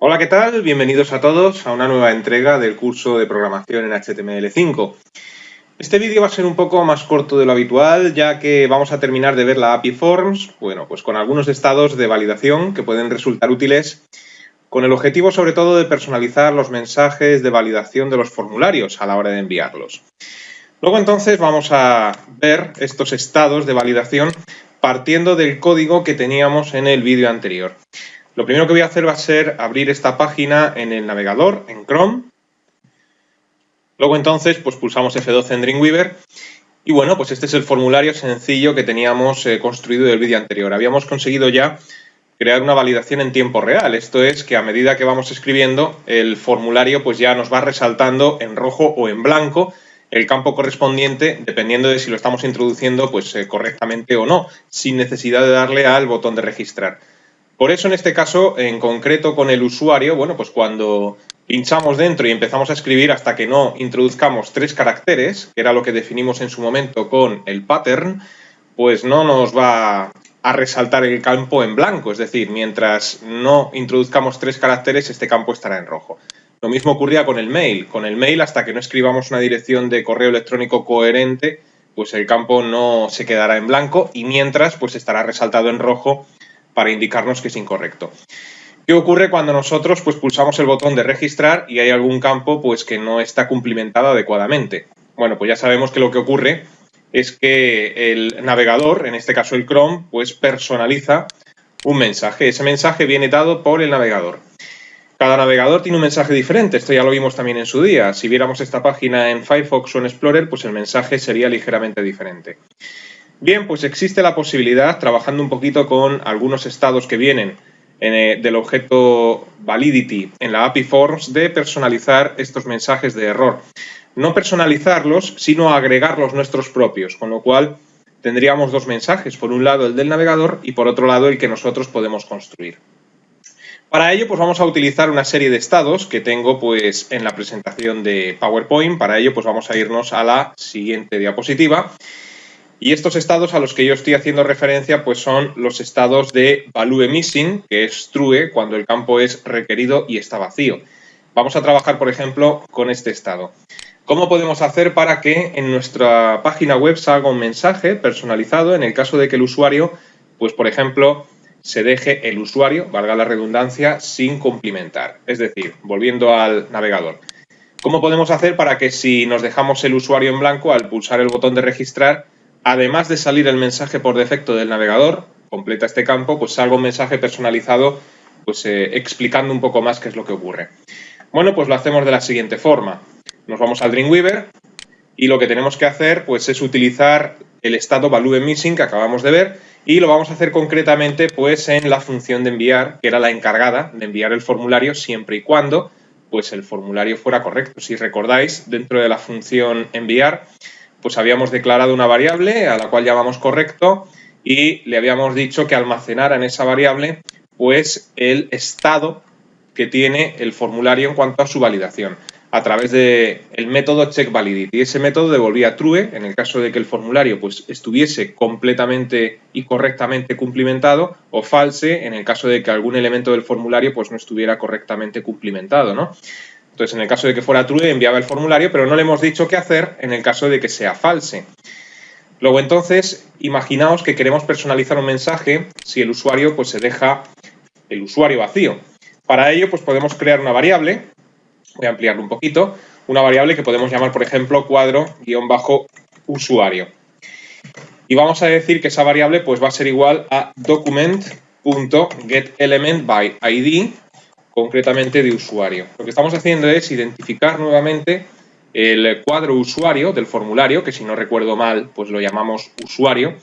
Hola, ¿qué tal? Bienvenidos a todos a una nueva entrega del curso de programación en HTML5. Este vídeo va a ser un poco más corto de lo habitual, ya que vamos a terminar de ver la API Forms, pues con algunos estados de validación que pueden resultar útiles, con el objetivo sobre todo de personalizar los mensajes de validación de los formularios a la hora de enviarlos. Luego entonces vamos a ver estos estados de validación partiendo del código que teníamos en el vídeo anterior. Lo primero que voy a hacer va a ser abrir esta página en el navegador, en Chrome. Luego entonces pues pulsamos F12 en Dreamweaver y bueno, pues este es el formulario sencillo que teníamos construido del vídeo anterior. Habíamos conseguido ya crear una validación en tiempo real. Esto es que a medida que vamos escribiendo, el formulario pues ya nos va resaltando en rojo o en blanco el campo correspondiente, dependiendo de si lo estamos introduciendo pues correctamente o no, sin necesidad de darle al botón de registrar. Por eso, en este caso, en concreto con el usuario, bueno, pues cuando pinchamos dentro y empezamos a escribir hasta que no introduzcamos 3 caracteres, que era lo que definimos en su momento con el pattern, pues no nos va a resaltar el campo en blanco. Es decir, mientras no introduzcamos 3 caracteres, este campo estará en rojo. Lo mismo ocurría con el mail. Con el mail, hasta que no escribamos una dirección de correo electrónico coherente, pues el campo no se quedará en blanco y mientras, pues estará resaltado en rojo para indicarnos que es incorrecto. ¿Qué ocurre cuando nosotros pues pulsamos el botón de registrar y hay algún campo pues que no está cumplimentado adecuadamente? Bueno, pues ya sabemos que lo que ocurre es que el navegador, en este caso el Chrome, pues personaliza un mensaje. Ese mensaje viene dado por el navegador. Cada navegador tiene un mensaje diferente, esto ya lo vimos también en su día. Si viéramos esta página en Firefox o en Explorer, pues el mensaje sería ligeramente diferente. Bien, pues existe la posibilidad, trabajando un poquito con algunos estados que vienen del objeto validity en la API Forms, de personalizar estos mensajes de error. No personalizarlos, sino agregarlos nuestros propios, con lo cual tendríamos dos mensajes, por un lado el del navegador y por otro lado el que nosotros podemos construir. Para ello, pues vamos a utilizar una serie de estados que tengo pues en la presentación de PowerPoint. Para ello, pues vamos a irnos a la siguiente diapositiva. Y estos estados a los que yo estoy haciendo referencia pues son los estados de value missing, que es true cuando el campo es requerido y está vacío. Vamos a trabajar, por ejemplo, con este estado. ¿Cómo podemos hacer para que en nuestra página web salga un mensaje personalizado en el caso de que el usuario, pues por ejemplo, se deje el usuario, valga la redundancia, sin cumplimentar? Es decir, volviendo al navegador. ¿Cómo podemos hacer para que si nos dejamos el usuario en blanco al pulsar el botón de registrar, además de salir el mensaje por defecto del navegador, completa este campo, pues salga un mensaje personalizado pues explicando un poco más qué es lo que ocurre? Bueno, pues lo hacemos de la siguiente forma. Nos vamos al Dreamweaver y lo que tenemos que hacer pues es utilizar el estado value missing que acabamos de ver y lo vamos a hacer concretamente pues en la función de enviar, que era la encargada de enviar el formulario siempre y cuando pues el formulario fuera correcto. Si recordáis, dentro de la función enviar, pues habíamos declarado una variable a la cual llamamos correcto y le habíamos dicho que almacenara en esa variable pues el estado que tiene el formulario en cuanto a su validación a través del método checkValidity. Ese método devolvía true en el caso de que el formulario pues estuviese completamente y correctamente cumplimentado, o false en el caso de que algún elemento del formulario pues no estuviera correctamente cumplimentado, ¿no? Entonces, en el caso de que fuera true, enviaba el formulario, pero no le hemos dicho qué hacer en el caso de que sea false. Luego, entonces, imaginaos que queremos personalizar un mensaje si el usuario pues se deja el usuario vacío. Para ello, pues podemos crear una variable. Voy a ampliarlo un poquito. Una variable que podemos llamar, por ejemplo, cuadro-usuario. Y vamos a decir que esa variable pues va a ser igual a document.getElementById, concretamente de usuario. Lo que estamos haciendo es identificar nuevamente el cuadro usuario del formulario, que si no recuerdo mal, pues lo llamamos usuario,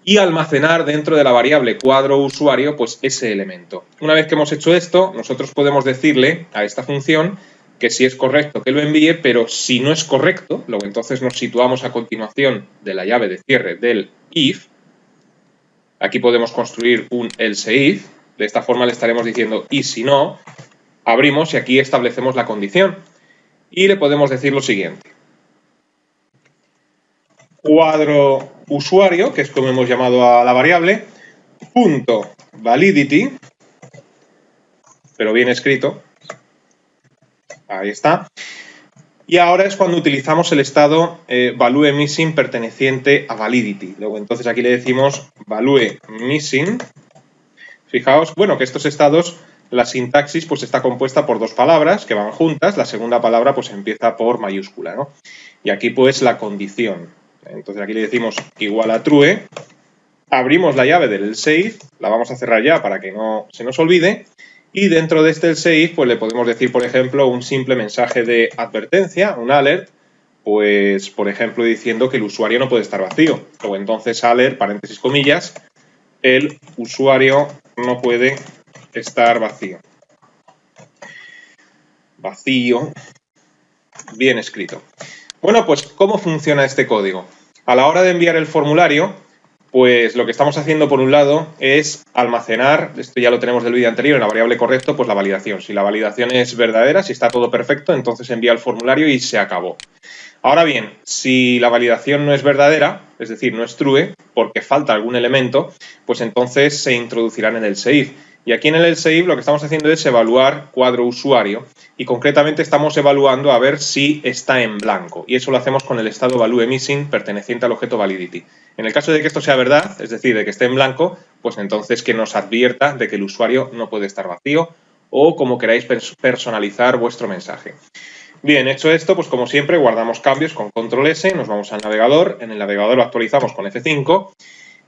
y almacenar dentro de la variable cuadro usuario pues ese elemento. Una vez que hemos hecho esto, nosotros podemos decirle a esta función que si es correcto que lo envíe, pero si no es correcto, luego entonces nos situamos a continuación de la llave de cierre del if. Aquí podemos construir un else if. De esta forma le estaremos diciendo y si no, abrimos y aquí establecemos la condición. Y le podemos decir lo siguiente. Cuadro usuario, que es como hemos llamado a la variable, punto validity, pero bien escrito. Ahí está. Y ahora es cuando utilizamos el estado value missing perteneciente a validity. Luego entonces aquí le decimos value missing. Fijaos, bueno, que estos estados, la sintaxis pues está compuesta por dos palabras que van juntas. La segunda palabra pues empieza por mayúscula, ¿no? Y aquí pues la condición. Entonces aquí le decimos igual a true. Abrimos la llave del save, la vamos a cerrar ya para que no se nos olvide. Y dentro de este save, pues le podemos decir, por ejemplo, un simple mensaje de advertencia, un alert, pues, por ejemplo, diciendo que el usuario no puede estar vacío. O entonces alert, paréntesis, comillas, el usuario no puede estar vacío. Vacío, bien escrito. Bueno, pues, ¿cómo funciona este código? A la hora de enviar el formulario, pues lo que estamos haciendo por un lado es almacenar, esto ya lo tenemos del vídeo anterior, en la variable correcto, pues la validación. Si la validación es verdadera, si está todo perfecto, entonces envía el formulario y se acabó. Ahora bien, si la validación no es verdadera, es decir, no es true, porque falta algún elemento, pues entonces se introducirán en el save. Y aquí en el save lo que estamos haciendo es evaluar cuadro usuario y concretamente estamos evaluando a ver si está en blanco. Y eso lo hacemos con el estado value missing perteneciente al objeto validity. En el caso de que esto sea verdad, es decir, de que esté en blanco, pues entonces que nos advierta de que el usuario no puede estar vacío o como queráis personalizar vuestro mensaje. Bien, hecho esto, pues como siempre guardamos cambios con control S, nos vamos al navegador, en el navegador lo actualizamos con F5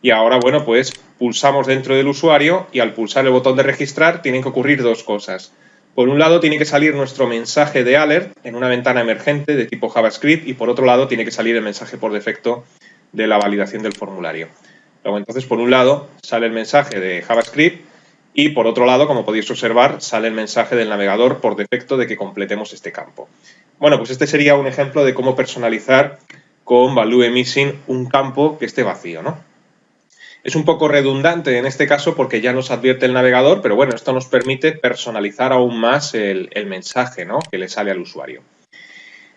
y ahora, bueno, pues pulsamos dentro del usuario y al pulsar el botón de registrar tienen que ocurrir dos cosas. Por un lado tiene que salir nuestro mensaje de alert en una ventana emergente de tipo JavaScript y por otro lado tiene que salir el mensaje por defecto de la validación del formulario. Luego entonces por un lado sale el mensaje de JavaScript y por otro lado, como podéis observar, sale el mensaje del navegador por defecto de que completemos este campo. Bueno, pues este sería un ejemplo de cómo personalizar con value missing un campo que esté vacío, ¿no? Es un poco redundante en este caso porque ya nos advierte el navegador, pero bueno, esto nos permite personalizar aún más el mensaje, ¿no?, que le sale al usuario.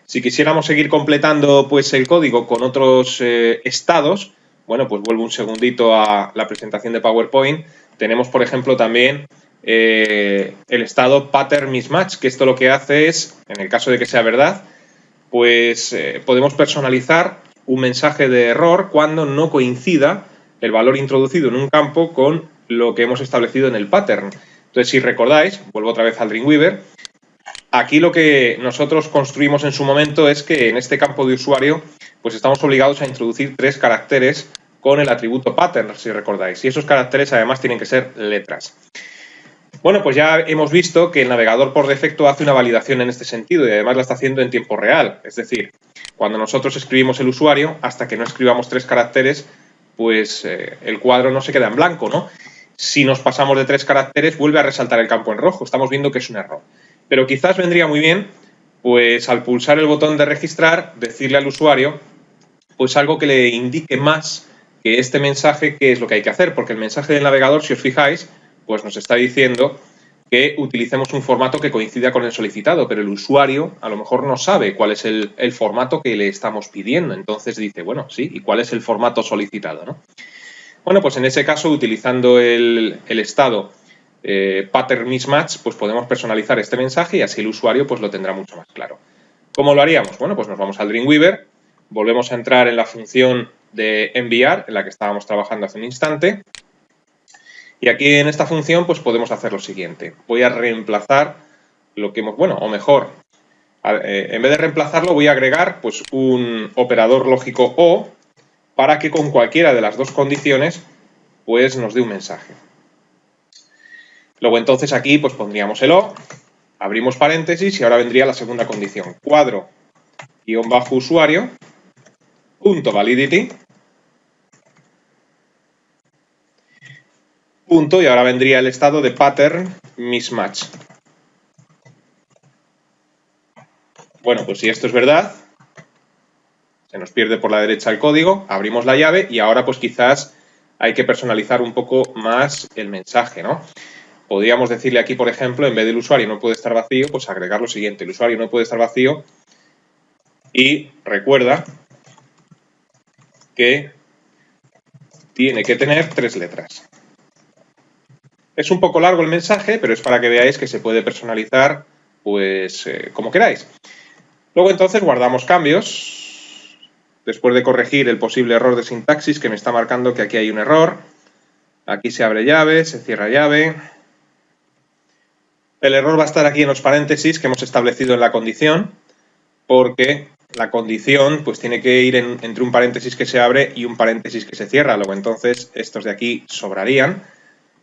Si quisiéramos seguir completando pues el código con otros estados, bueno, pues vuelvo un segundito a la presentación de PowerPoint. Tenemos, por ejemplo, también el estado pattern mismatch, que esto lo que hace es, en el caso de que sea verdad, pues podemos personalizar un mensaje de error cuando no coincida el valor introducido en un campo con lo que hemos establecido en el pattern. Entonces, si recordáis, vuelvo otra vez al Dreamweaver, aquí lo que nosotros construimos en su momento es que en este campo de usuario pues estamos obligados a introducir 3 caracteres con el atributo pattern, si recordáis. Y esos caracteres además tienen que ser letras. Bueno, pues ya hemos visto que el navegador por defecto hace una validación en este sentido y además la está haciendo en tiempo real. Es decir, cuando nosotros escribimos el usuario, hasta que no escribamos 3 caracteres, pues el cuadro no se queda en blanco, ¿no? Si nos pasamos de 3 caracteres, vuelve a resaltar el campo en rojo. Estamos viendo que es un error. Pero quizás vendría muy bien, pues al pulsar el botón de registrar, decirle al usuario, pues algo que le indique más que este mensaje qué es lo que hay que hacer, porque el mensaje del navegador, si os fijáis, pues nos está diciendo que utilicemos un formato que coincida con el solicitado, pero el usuario a lo mejor no sabe cuál es el formato que le estamos pidiendo. Entonces dice, bueno, sí, ¿y cuál es el formato solicitado, no? Bueno, pues en ese caso, utilizando el estado pattern mismatch, pues podemos personalizar este mensaje y así el usuario pues lo tendrá mucho más claro. ¿Cómo lo haríamos? Bueno, pues nos vamos al Dreamweaver, volvemos a entrar en la función de enviar, en la que estábamos trabajando hace un instante, y aquí en esta función pues podemos hacer lo siguiente. Voy a reemplazar lo que hemos, bueno, o mejor, en vez de reemplazarlo voy a agregar pues un operador lógico O para que con cualquiera de las dos condiciones pues nos dé un mensaje. Luego entonces aquí pues pondríamos el O, abrimos paréntesis y ahora vendría la segunda condición. Cuadro-usuario punto validity punto y ahora vendría el estado de pattern mismatch. Bueno, pues si esto es verdad, se nos pierde por la derecha el código, abrimos la llave y ahora pues quizás hay que personalizar un poco más el mensaje, ¿no? Podríamos decirle aquí, por ejemplo, en vez del usuario no puede estar vacío, pues agregar lo siguiente. El usuario no puede estar vacío y recuerda que tiene que tener 3 letras. Es un poco largo el mensaje, pero es para que veáis que se puede personalizar pues como queráis. Luego entonces guardamos cambios, después de corregir el posible error de sintaxis que me está marcando que aquí hay un error. Aquí se abre llave, se cierra llave. El error va a estar aquí en los paréntesis que hemos establecido en la condición, porque la condición pues tiene que ir entre un paréntesis que se abre y un paréntesis que se cierra. Luego entonces estos de aquí sobrarían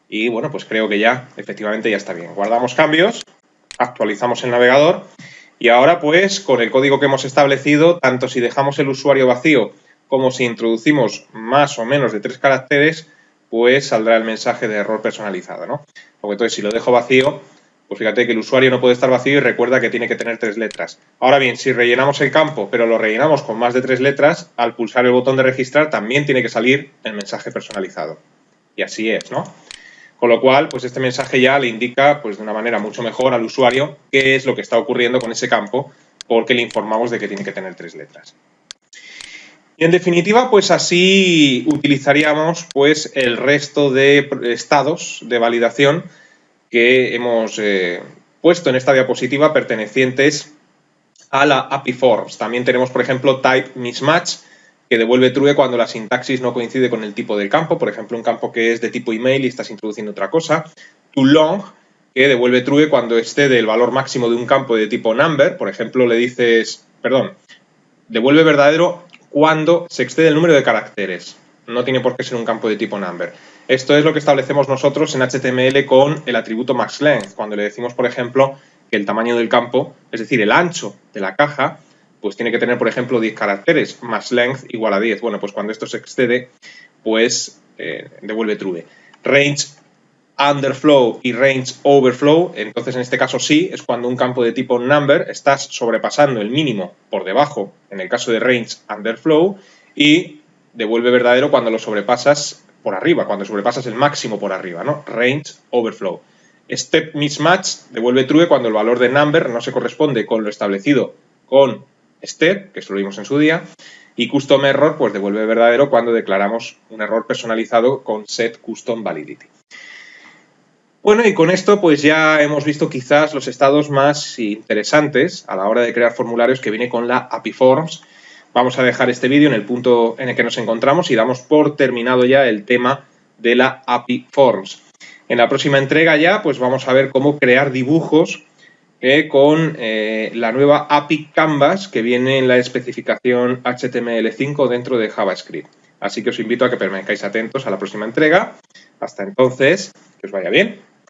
y bueno, pues creo que ya efectivamente ya está bien. Guardamos cambios, actualizamos el navegador y ahora pues con el código que hemos establecido, tanto si dejamos el usuario vacío como si introducimos más o menos de 3 caracteres, pues saldrá el mensaje de error personalizado, ¿no? Porque entonces si lo dejo vacío, pues fíjate que el usuario no puede estar vacío y recuerda que tiene que tener 3 letras. Ahora bien, si rellenamos el campo, pero lo rellenamos con más de 3 letras, al pulsar el botón de registrar también tiene que salir el mensaje personalizado. Y así es, ¿no? Con lo cual, pues este mensaje ya le indica pues de una manera mucho mejor al usuario qué es lo que está ocurriendo con ese campo, porque le informamos de que tiene que tener 3 letras. Y en definitiva, pues así utilizaríamos pues el resto de estados de validación que hemos puesto en esta diapositiva pertenecientes a la API Forms. También tenemos, por ejemplo, Type Mismatch, que devuelve true cuando la sintaxis no coincide con el tipo del campo. Por ejemplo, un campo que es de tipo email y estás introduciendo otra cosa. TooLong, que devuelve true cuando excede el valor máximo de un campo de tipo number. Por ejemplo, le dices, devuelve verdadero cuando se excede el número de caracteres. No tiene por qué ser un campo de tipo number. Esto es lo que establecemos nosotros en HTML con el atributo maxLength. Cuando le decimos, por ejemplo, que el tamaño del campo, es decir, el ancho de la caja, pues tiene que tener, por ejemplo, 10 caracteres, maxLength igual a 10. Bueno, pues cuando esto se excede, pues devuelve true. Range underflow y range overflow, entonces en este caso sí, es cuando un campo de tipo number estás sobrepasando el mínimo por debajo, en el caso de range underflow, y devuelve verdadero cuando lo sobrepasas por arriba, cuando sobrepasas el máximo por arriba, ¿no? Range overflow. Step mismatch devuelve true cuando el valor de number no se corresponde con lo establecido con step, que esto lo vimos en su día, y custom error pues devuelve verdadero cuando declaramos un error personalizado con set custom validity. Bueno, y con esto pues ya hemos visto quizás los estados más interesantes a la hora de crear formularios que viene con la API Forms. Vamos a dejar este vídeo en el punto en el que nos encontramos y damos por terminado ya el tema de la API Forms. En la próxima entrega ya pues vamos a ver cómo crear dibujos con la nueva API Canvas que viene en la especificación HTML5 dentro de JavaScript. Así que os invito a que permanezcáis atentos a la próxima entrega. Hasta entonces, que os vaya bien.